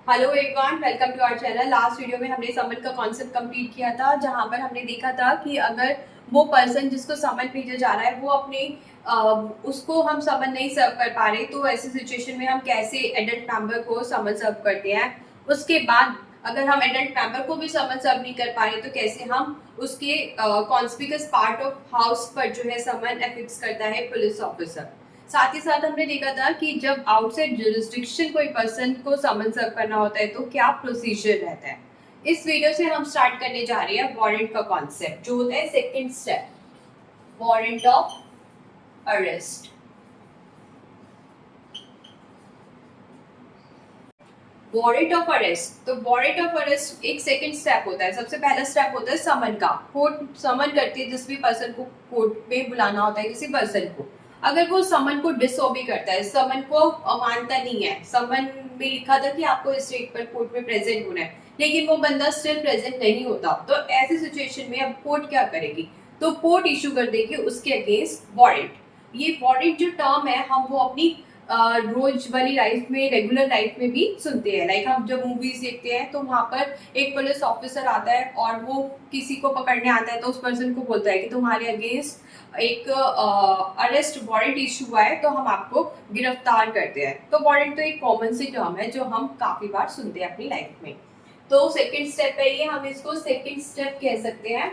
Hello everyone, welcome to our channel. Last video में हमने समन का कॉन्सेप्ट कंप्लीट किया था, जहां पर हमने देखा था कि अगर वो पर्सन जिसको समन भेजा जा रहा है वो अपने उसको हम समन नहीं सर्व कर पा रहे, तो ऐसी सिचुएशन में हम कैसे एडल्ट मेंबर को समन सर्व करते हैं। उसके बाद अगर हम एडल्ट मेंबर को भी समन सर्व नहीं कर पा रहे तो कैसे हम उसके कॉन्स्पिकस पार्ट ऑफ हाउस पर जो है समन एफिक्स करता है पुलिस ऑफिसर। साथ ही साथ हमने देखा था कि जब आउटसाइड जुरिस्डिक्शन कोई पर्सन को समन सर्व करना होता है तो क्या प्रोसीजर रहता है। इस वीडियो से हम स्टार्ट करने जा रहे हैं वारंट का कॉन्सेप्ट, जो होता है second step, warrant of arrest. Warrant of arrest, तो वारंट ऑफ अरेस्ट एक सेकंड स्टेप होता है। सबसे पहला स्टेप होता है समन का। कोर्ट समन करती है जिस भी पर्सन को कोर्ट में बुलाना होता है, किसी पर्सन को। अगर वो समन को डिसओबे करता है, समन को मानता नहीं है, समन में लिखा था कि आपको इस डेट पर कोर्ट में प्रेजेंट होना है, लेकिन वो बंदा स्टिल प्रेजेंट नहीं होता, तो ऐसी सिचुएशन में अब कोर्ट क्या करेगी? तो कोर्ट इशू कर देगी उसके अगेंस्ट वारंट। ये वारंट जो टर्म है हम वो अपनी रोज वाली लाइफ में, रेगुलर लाइफ में भी सुनते हैं। लाइक हम जब मूवीज देखते हैं तो वहां पर एक पुलिस ऑफिसर आता है और वो किसी को पकड़ने आता है, तो उस पर्सन को बोलता है कि तुम्हारे अगेंस्ट एक अरेस्ट वारंट इशू हुआ है, तो हम आपको गिरफ्तार करते हैं। तो वारंट तो एक कॉमन सी टर्म है जो हम काफी बार सुनते हैं अपनी लाइफ में। तो सेकेंड स्टेप है ये, हम इसको सेकेंड स्टेप कह सकते हैं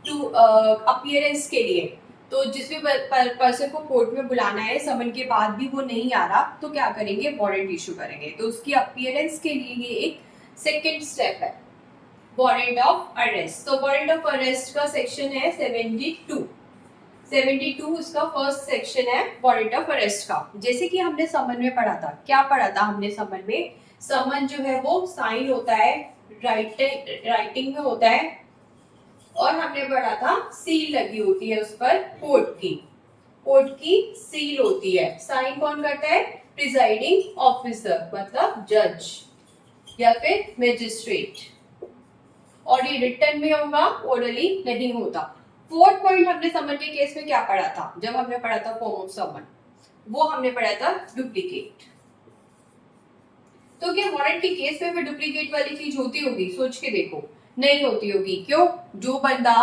टू अपीयरेंस के लिए। तो जिस भी पर्सन को कोर्ट में बुलाना है, समन के बाद भी वो नहीं आ रहा, तो क्या करेंगे? वारंट इशू करेंगे। तो उसकी अपीयरेंस के लिए ये एक सेकेंड स्टेप है, वारंट ऑफ अरेस्ट। तो वारंट ऑफ अरेस्ट का सेक्शन है 72। 72 इसका फर्स्ट सेक्शन है वारंट ऑफ अरेस्ट का। जैसे कि हमने समन में पढ़ा था, क्या पढ़ा था हमने समन में? समन जो है वो साइन होता है, राइटिंग में होता है, और हमने पढ़ा था सील लगी होती है उस पर, कोर्ट की सील होती है। साइन कौन करता है? प्रिजाइडिंग ऑफिसर, मतलब जज या फिर मैजिस्ट्रेट। और ये रिटर्न में होगा, ओरली नहीं होता। फोर्थ पॉइंट हमने समन के केस में क्या पढ़ा था? जब हमने पढ़ा था फॉर्म ऑफ समन, वो हमने पढ़ा था डुप्लीकेट। तो क्या वारंट के केस में भी डुप्लीकेट वाली चीज होती होगी? सोच के देखो, नहीं होती होगी। क्यों? जो बंदा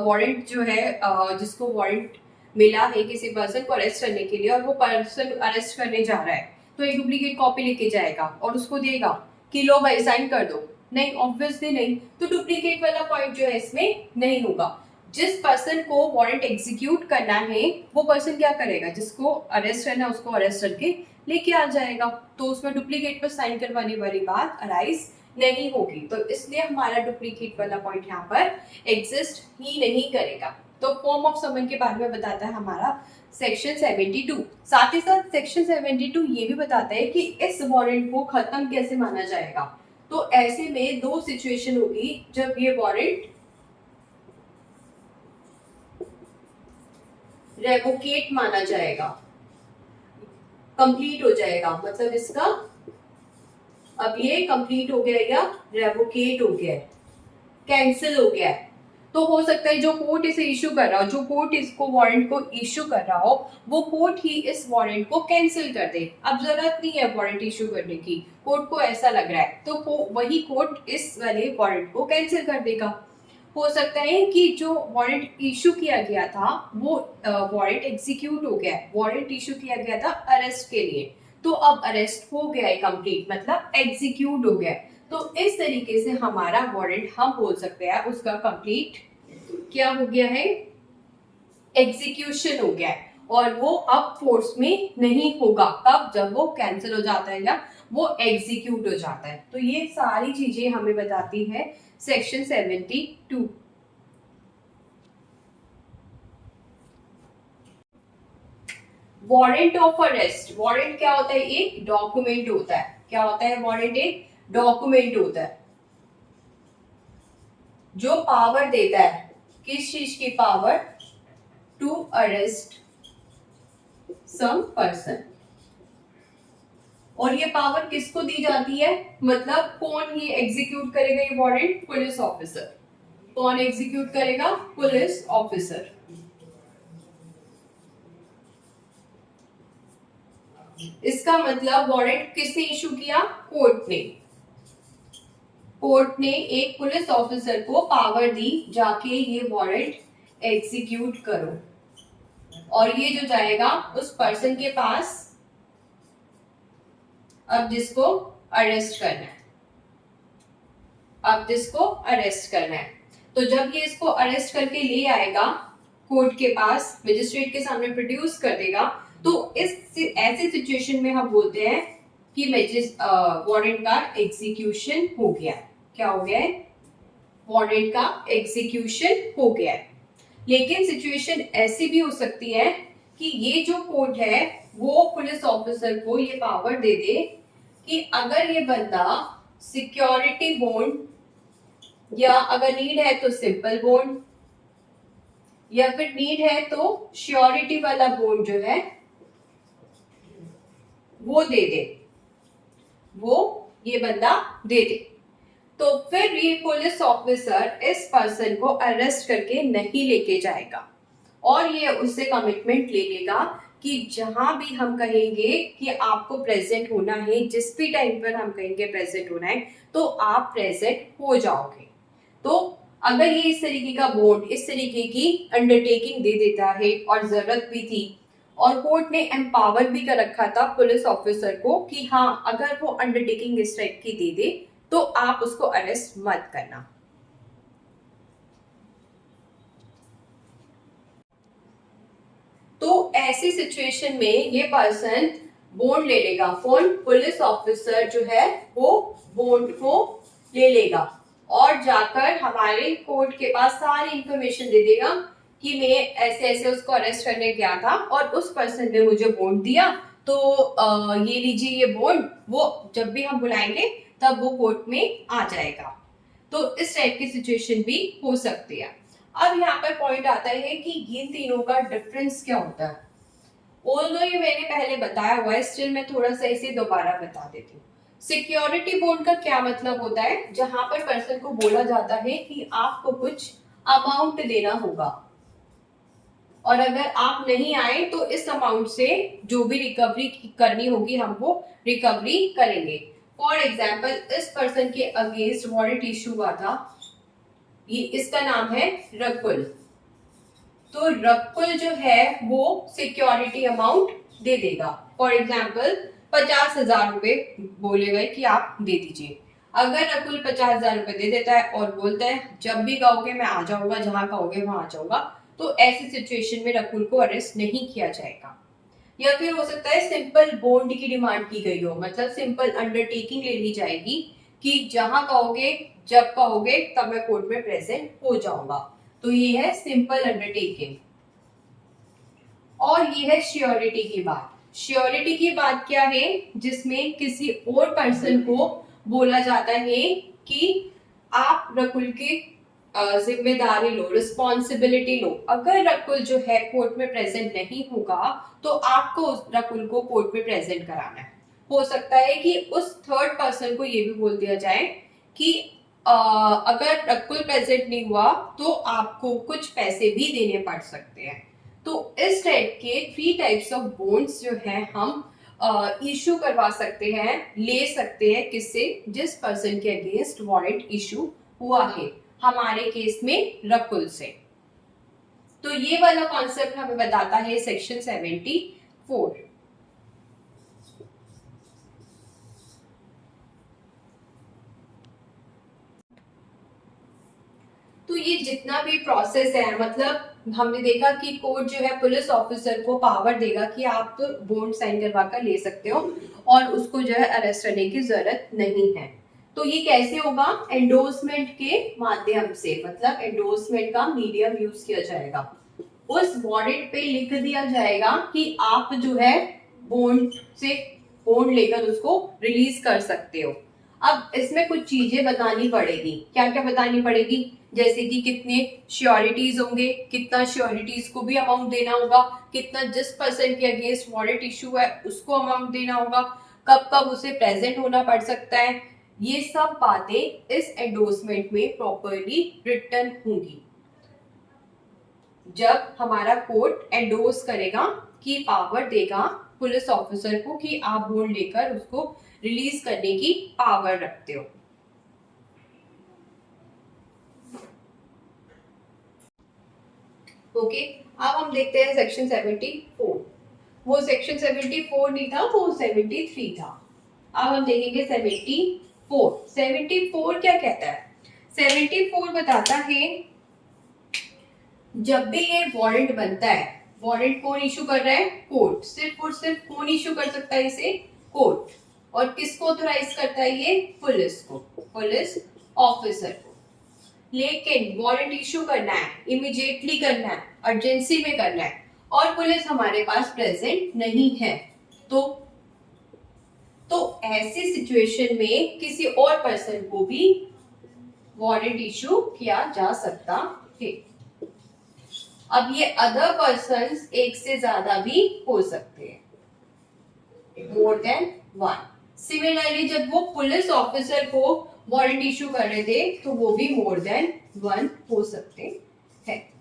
वारंट जो है जिसको वारंट मिला है किसी पर्सन को अरेस्ट करने के लिए, और वो पर्सन अरेस्ट करने जा रहा है, तो एक डुप्लीकेट कॉपी लेके जाएगा और उसको देगा कि लो भाई साइन कर दो? नहीं, ऑब्वियसली नहीं। तो डुप्लीकेट वाला पॉइंट जो है इसमें नहीं होगा। जिस पर्सन को वारंट एग्जीक्यूट करना है वो पर्सन क्या करेगा? जिसको अरेस्ट करना है उसको अरेस्ट करके लेके आ जाएगा, तो उसमें डुप्लीकेट पर साइन करवाने वाली बात अराइज नहीं होगी। तो इसलिए हमारा डुप्लीकेट वाला पॉइंट यहाँ पर एग्जिस्ट ही नहीं करेगा। तो फॉर्म ऑफ समन के बारे में बताता है हमारा सेक्शन 72। साथ ही साथ सेक्शन 72 ये भी बताता है कि इस वारंट को खत्म कैसे माना जाएगा। तो ऐसे में दो सिचुएशन होगी जब ये वारंट रेवोकेट माना जाएगा, कंप्लीट हो जाएगा। मतलब इसका अब ये कंप्लीट हो गया या रेवोकेट हो गया, कैंसिल हो गया है। तो हो सकता है जो कोर्ट इसे इशू कर रहा हो, जो कोर्ट इसको वारंट को इशू कर रहा हो, वो कोर्ट ही इस वारंट को कैंसिल कर दे। अब जरूरत नहीं है वारंट इशू करने की, कोर्ट को ऐसा लग रहा है, तो वही कोर्ट इस वाले वारंट को कैंसिल कर देगा। हो सकता है कि जो वारंट इशू किया गया था वो वारंट एग्जीक्यूट हो गया है, वारंट इशू किया गया था अरेस्ट के लिए, तो अब अरेस्ट हो गया है कंप्लीट, मतलब एग्जीक्यूट हो गया है। तो इस तरीके से हमारा वारंट हम बोल सकते हैं उसका कंप्लीट क्या हो गया है? एग्जीक्यूशन हो गया है, और वो अब फोर्स में नहीं होगा। कब? जब वो कैंसिल हो जाता है या वो एग्जीक्यूट हो जाता है। तो ये सारी चीजें हमें बताती है section 72। Warrant of arrest, warrant क्या होता है? एक डॉक्यूमेंट होता है। क्या होता है वारंट? एक डॉक्यूमेंट होता है जो पावर देता है, किस चीज की power? To arrest some person. और ये पावर किसको दी जाती है? मतलब कौन ये एग्जीक्यूट करेगा ये वारंट? Police officer. कौन एग्जीक्यूट करेगा? Police officer. इसका मतलब वारंट किसने इशू किया? कोर्ट ने। कोर्ट ने एक पुलिस ऑफिसर को पावर दी, जाके ये वारंट एग्जीक्यूट करो, और ये जो जाएगा उस पर्सन के पास, अब जिसको अरेस्ट करना है, अब जिसको अरेस्ट करना है। तो जब ये इसको अरेस्ट करके ले आएगा कोर्ट के पास, मजिस्ट्रेट के सामने प्रोड्यूस कर देगा, तो इस ऐसे सिचुएशन में हम बोलते हैं कि वारंट का एग्जीक्यूशन हो गया। क्या हो गया है? वारंट का एग्जीक्यूशन हो गया है। लेकिन सिचुएशन ऐसी भी हो सकती है कि ये जो कोर्ट है वो पुलिस ऑफिसर को ये पावर दे दे कि अगर ये बंदा सिक्योरिटी बॉन्ड, या अगर नीड है तो सिंपल बॉन्ड, या फिर नीड है तो श्योरिटी वाला बॉन्ड जो है वो दे दे, वो ये बंदा दे दे, तो फिर ये पुलिस ऑफिसर इस पर्सन को अरेस्ट करके नहीं लेके जाएगा, और ये उससे कमिटमेंट ले लेगा कि जहां भी हम कहेंगे कि आपको प्रेजेंट होना है, जिस भी टाइम पर हम कहेंगे प्रेजेंट होना है, तो आप प्रेजेंट हो जाओगे। तो अगर ये इस तरीके का बॉन्ड, इस तरीके की अंडरटेकिंग दे देता है, और जरूरत भी थी, और कोर्ट ने एम्पावर भी कर रखा था पुलिस ऑफिसर को कि हाँ अगर वो अंडरटेकिंग इस टाइप की दे दे तो आप उसको अरेस्ट मत करना। तो ऐसी सिचुएशन में ये पर्सन बॉन्ड ले लेगा। कौन? पुलिस ऑफिसर जो है वो बॉन्ड को ले लेगा और जाकर हमारे कोर्ट के पास सारी इंफॉर्मेशन दे देगा कि मैं ऐसे ऐसे उसको अरेस्ट करने गया था और उस पर्सन ने मुझे बॉन्ड दिया, तो ये लीजिए ये बॉन्ड। वो जब भी हम बुलाएंगे तब वो कोर्ट में आ जाएगा। तो इस टाइप की सिचुएशन भी हो सकती है। अब यहाँ पर पॉइंट आता है कि इन तीनों का डिफरेंस क्या होता है। ऑल्दो ये मैंने पहले बताया हुआ है, स्टिल मैं थोड़ा सा इसे दोबारा बता देती हूँ। सिक्योरिटी बॉन्ड का क्या मतलब होता है? जहां पर पर्सन को बोला जाता है कि आपको कुछ अमाउंट देना होगा, और अगर आप नहीं आए तो इस अमाउंट से जो भी रिकवरी करनी होगी हम वो रिकवरी करेंगे। फॉर एग्जाम्पल, इस पर्सन के अगेंस्ट वारंट इशू हुआ था, ये इसका नाम है रकुल। तो रकुल जो है वो सिक्योरिटी अमाउंट दे देगा। फॉर एग्जाम्पल 50,000 रुपए बोले गए कि आप दे दीजिए। अगर रकुल 50,000 रुपए दे देता है और बोलता है जब भी कहोगे मैं आ जाऊंगा, जहां कहोगे वहां आ जाऊंगा, तो ऐसी सिचुएशन में रकुल को अरेस्ट नहीं किया जाएगा। या फिर हो सकता है सिंपल बॉन्ड की डिमांड की गई हो, मतलब सिंपल अंडरटेकिंग ले ली जाएगी कि जहां कहोगे जब कहोगे तब मैं कोर्ट में प्रेजेंट हो जाऊंगा। तो ये है सिंपल अंडरटेकिंग। और ये है श्योरिटी की बात। श्योरिटी की बात क्या है? जिसमें किसी और पर्सन को बोला जाता है कि आप रकुल की जिम्मेदारी लो, रिस्पॉन्सिबिलिटी लो। अगर रकुल जो है कोर्ट में प्रेजेंट नहीं होगा तो आपको उस रकुल को कोर्ट में प्रेजेंट कराना है। हो सकता है कि उस थर्ड पर्सन को ये भी बोल दिया जाए कि अगर रकुल प्रेजेंट नहीं हुआ तो आपको कुछ पैसे भी देने पड़ सकते हैं। तो इस टाइप के 3 टाइप्स ऑफ बॉन्ड्स जो है हम इशू करवा सकते हैं, ले सकते हैं। किससे? जिस पर्सन के अगेंस्ट वारंट इशू हुआ है, हमारे केस में रकुल से। तो ये वाला कॉन्सेप्ट हमें बताता है सेक्शन 74। तो ये जितना भी प्रोसेस है, मतलब हमने देखा कि कोर्ट जो है पुलिस ऑफिसर को पावर देगा कि आप तो बॉन्ड साइन करवा कर ले सकते हो और उसको जो है अरेस्ट करने की जरूरत नहीं है। तो ये कैसे होगा? एंडोर्समेंट के माध्यम से, मतलब एंडोर्समेंट का मीडियम यूज किया जाएगा। उस वारंट पे लिख दिया जाएगा कि आप जो है बॉन्ड से बॉन्ड लेकर उसको रिलीज कर सकते हो। अब इसमें कुछ चीजें बतानी पड़ेगी। क्या क्या बतानी पड़ेगी? जैसे कि कितने श्योरिटीज होंगे, कितना श्योरिटीज को भी अमाउंट देना होगा, कितना जिस पर्सन के अगेंस्ट वारंट इशू है उसको अमाउंट देना होगा, कब कब उसे प्रेजेंट होना पड़ सकता है। ये सब बातें इस एंडोर्समेंट में प्रॉपरली रिटन होंगी। जब हमारा कोर्ट एंडोर्स करेगा कि पावर देगा पुलिस ऑफिसर को कि आप बोर्ड लेकर उसको रिलीज करने की पावर रखते हो। ओके, अब हम देखते हैं सेक्शन 74। वो सेक्शन 74 नहीं था, वो 73 था। अब हम देखेंगे 74। 74 क्या कहता है? 74 बताता है जब भी ये वारंट बनता है, वारंट कौन इशू कर रहा है? कोर्ट। सिर्फ और सिर्फ कौन इशू कर सकता है इसे? कोर्ट। और किसको ऑथराइज करता है ये? पुलिस को, पुलिस ऑफिसर को। लेकिन वारंट इशू करना है, इमीडिएटली करना है, अर्जेंसी में करना है, और पुलिस हमारे पास प्रेजेंट नहीं है, तो ऐसी सिचुएशन में किसी और पर्सन को भी वारंट इशू किया जा सकता है। अब ये अदर पर्सन्स एक से ज्यादा भी हो सकते हैं, मोर देन वन। सिमिलरली जब वो पुलिस ऑफिसर को वारंट इशू कर रहे थे तो वो भी मोर देन वन हो सकते हैं।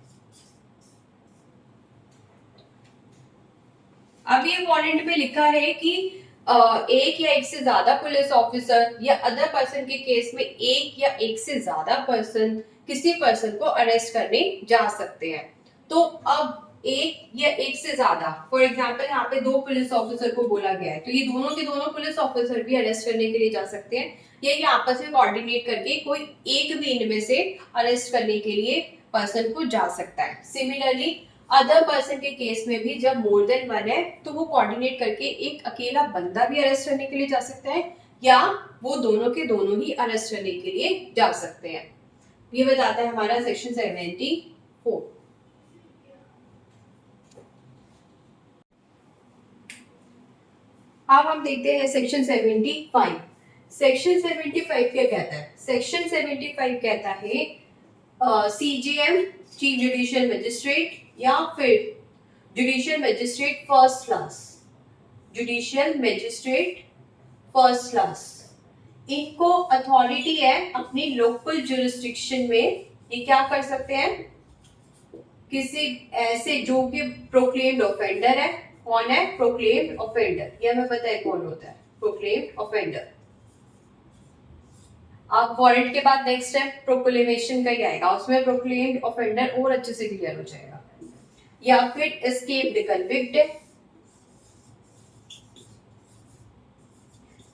अब ये वारंट में लिखा है कि एक या एक से ज्यादा पुलिस ऑफिसर या अदर पर्सन के केस में एक या एक से ज्यादा पर्सन किसी पर्सन को अरेस्ट करने जा सकते हैं। तो अब एक या एक से ज्यादा, फॉर एग्जाम्पल यहाँ पे 2 पुलिस ऑफिसर को बोला गया है, तो ये दोनों के दोनों पुलिस ऑफिसर भी अरेस्ट करने के लिए जा सकते हैं, या ये आपस में कोऑर्डिनेट करके कोई एक भी इनमें से अरेस्ट करने के लिए पर्सन को जा सकता है। सिमिलरली अदर पर्सन के केस में भी जब मोर देन वन है तो वो कोऑर्डिनेट करके एक अकेला बंदा भी अरेस्ट करने के लिए जा सकता है, या वो दोनों के दोनों ही अरेस्ट करने के लिए जा सकते हैं। ये बताता है हमारा सेक्शन 74। अब हम देखते हैं सेक्शन 75। सेक्शन 75 क्या कहता है? सेक्शन 75 कहता है सीजीएम, चीफ जुडिशियल मजिस्ट्रेट, या फिर judicial magistrate first class, judicial magistrate first class, इनको अथॉरिटी है अपनी लोकल जुरिस्डिक्शन में, ये क्या कर सकते हैं? किसी ऐसे जो कि प्रोक्लेम्ड ऑफेंडर है, कौन है? Proclaimed offender. ये हमें पता है कौन होता है, प्रोक्लेम्ड ऑफेंडर। अब वारंट के बाद नेक्स्ट है प्रोक्लेमेशन का ही आएगा, उसमें प्रोक्लेम्ड ऑफेंडर और अच्छे से क्लियर हो जाएगा। या फिर एस्केप्ड कन्विक्टेड,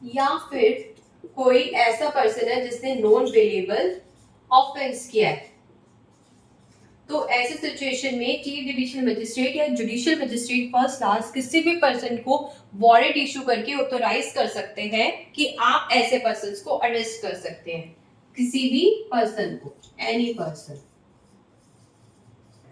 या फिर कोई ऐसा पर्सन है जिसने नॉन बेलेबल ऑफेंस किया है। तो ऐसे सिचुएशन में चीफ जुडिशियल मजिस्ट्रेट या जुडिशियल मजिस्ट्रेट फर्स्ट क्लास किसी भी पर्सन को वारंट इशू करके ऑथोराइज कर सकते हैं कि आप ऐसे पर्सन को अरेस्ट कर सकते हैं, किसी भी पर्सन को, एनी पर्सन।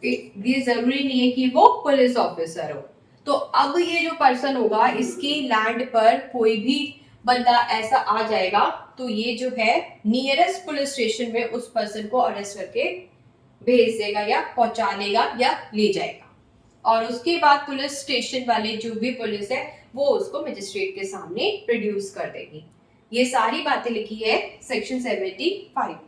ये जरूरी नहीं है कि वो पुलिस ऑफिसर हो। तो अब ये जो पर्सन होगा, इसकी लैंड पर कोई भी बंदा ऐसा आ जाएगा तो ये जो है नियरेस्ट पुलिस स्टेशन में उस पर्सन को अरेस्ट करके भेज देगा या पहुंचा देगा या ले जाएगा, और उसके बाद पुलिस स्टेशन वाले जो भी पुलिस है वो उसको मजिस्ट्रेट के सामने प्रोड्यूस कर देगी। ये सारी बातें लिखी है सेक्शन 75 में।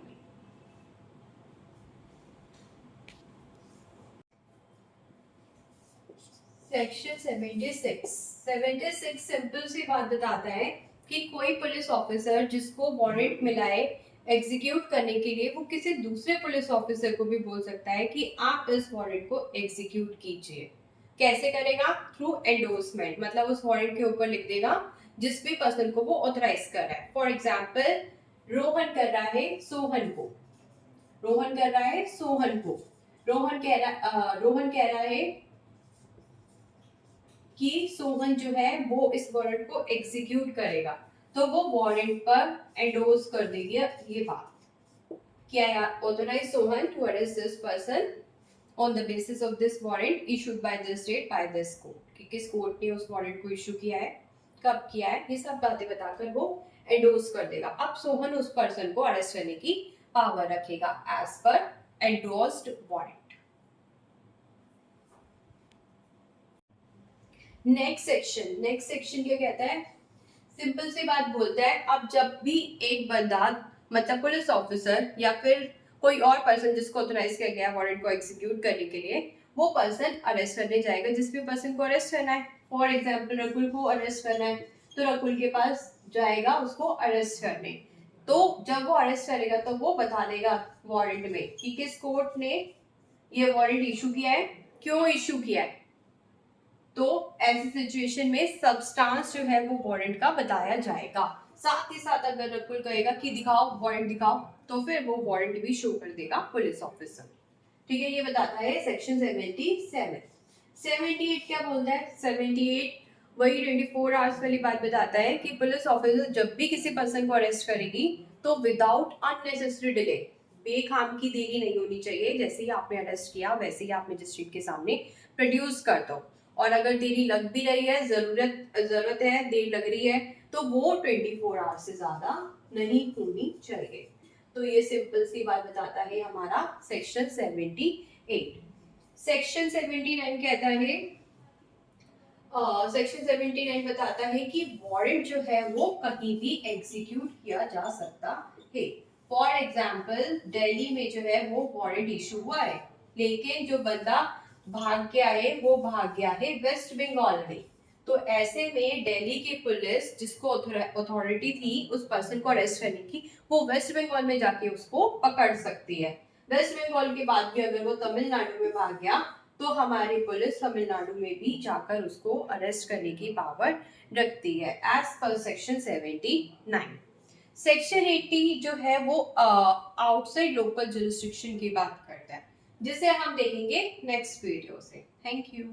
सेक्शन 76 सिंपल सी बात बताता है कि कोई पुलिस ऑफिसर जिसको वारंट मिला है एग्जीक्यूट करने के लिए, वो किसी दूसरे पुलिस ऑफिसर को भी बोल सकता है कि आप इस वारंट को एग्जीक्यूट कीजिए। कैसे करेगा? थ्रू एंडोर्समेंट, मतलब उस वारंट के ऊपर लिख देगा जिस भी पर्सन को वो ऑथराइज कर रहा है। फॉर एग्जाम्पल रोहन कर रहा है सोहन को, रोहन कर रहा है सोहन को, रोहन कह रहा है कि सोहन जो है वो इस वारंट को एग्जीक्यूट करेगा, तो वो वारंट पर एंडोर्स कर देगी ये बात क्या है, authorize Sohan to arrest this person on the basis of this warrant issued by this date by this court, कि किस कोर्ट ने उस वारंट को इशू किया है, कब किया है, ये सब बातें बताकर वो एंडोर्स कर देगा। अब सोहन उस पर्सन को अरेस्ट करने की पावर रखेगा as per endorsed warrant. Next section क्या कहता है? सिंपल सी बात बोलता है, अब जब भी एक बंदा, मतलब पुलिस ऑफिसर या फिर कोई और पर्सन जिसको ऑथराइज किया गया वारंट को एग्जीक्यूट करने के लिए, वो पर्सन अरेस्ट करने जाएगा जिस भी पर्सन को अरेस्ट करना है, फॉर एग्जाम्पल रकुल को अरेस्ट करना है तो रकुल के पास जाएगा उसको अरेस्ट करने। तो जब वो अरेस्ट करेगा तो वो बता देगा वारंट में कि किस कोर्ट ने ये वारंट इशू किया है, क्यों इशू किया है। तो ऐसी सिचुएशन में सब्सटेंस जो है वो वारंट का बताया जाएगा। साथ ही साथ अगर रकुल कहेगा कि दिखाओ वारंट दिखाओ, तो फिर वो वारंट भी शो कर देगा पुलिस ऑफिसर। ठीक है, ये बताता है सेक्शन 77। 78 क्या बोलता है? 78 वही 24 आवर्स वाली बात बताता है कि पुलिस ऑफिसर जब भी किसी पर्सन को अरेस्ट करेगी तो विदाउट अननेसेसरी डिले, बेखाम की देरी नहीं होनी चाहिए। जैसे ही आपने अरेस्ट किया वैसे ही आप मजिस्ट्रेट के सामने प्रोड्यूस कर दो। और अगर देरी लग भी रही है, जरूरत है, देर लग रही है, तो वो 24 आवर्स से ज्यादा नहीं होनी चाहिए। तो ये सिंपल सी बात बताता है हमारा सेक्शन 78। सेक्शन 79 कहता है, सेक्शन 79 बताता है कि वारंट जो है वो कहीं भी एग्जीक्यूट किया जा सकता है। फॉर एग्जाम्पल दिल्ली में जो है वो वारंट इशू हुआ है, लेकिन जो बंदा भाग के आए वो भाग गया है वेस्ट बंगाल में। तो ऐसे में दिल्ली की पुलिस जिसको अथॉरिटी थी उस पर्सन को अरेस्ट करने की, वो वेस्ट बंगाल में जाके उसको पकड़ सकती है। वेस्ट बंगाल के बाद भी अगर वो तमिलनाडु में भाग गया तो हमारी पुलिस तमिलनाडु में भी जाकर उसको अरेस्ट करने की पावर रखती है एज पर सेक्शन 79। सेक्शन 80 जो है वो आउटसाइड लोकल जुरिस्डिक्शन की बात करता है, जिसे हम देखेंगे नेक्स्ट वीडियो से। Thank you.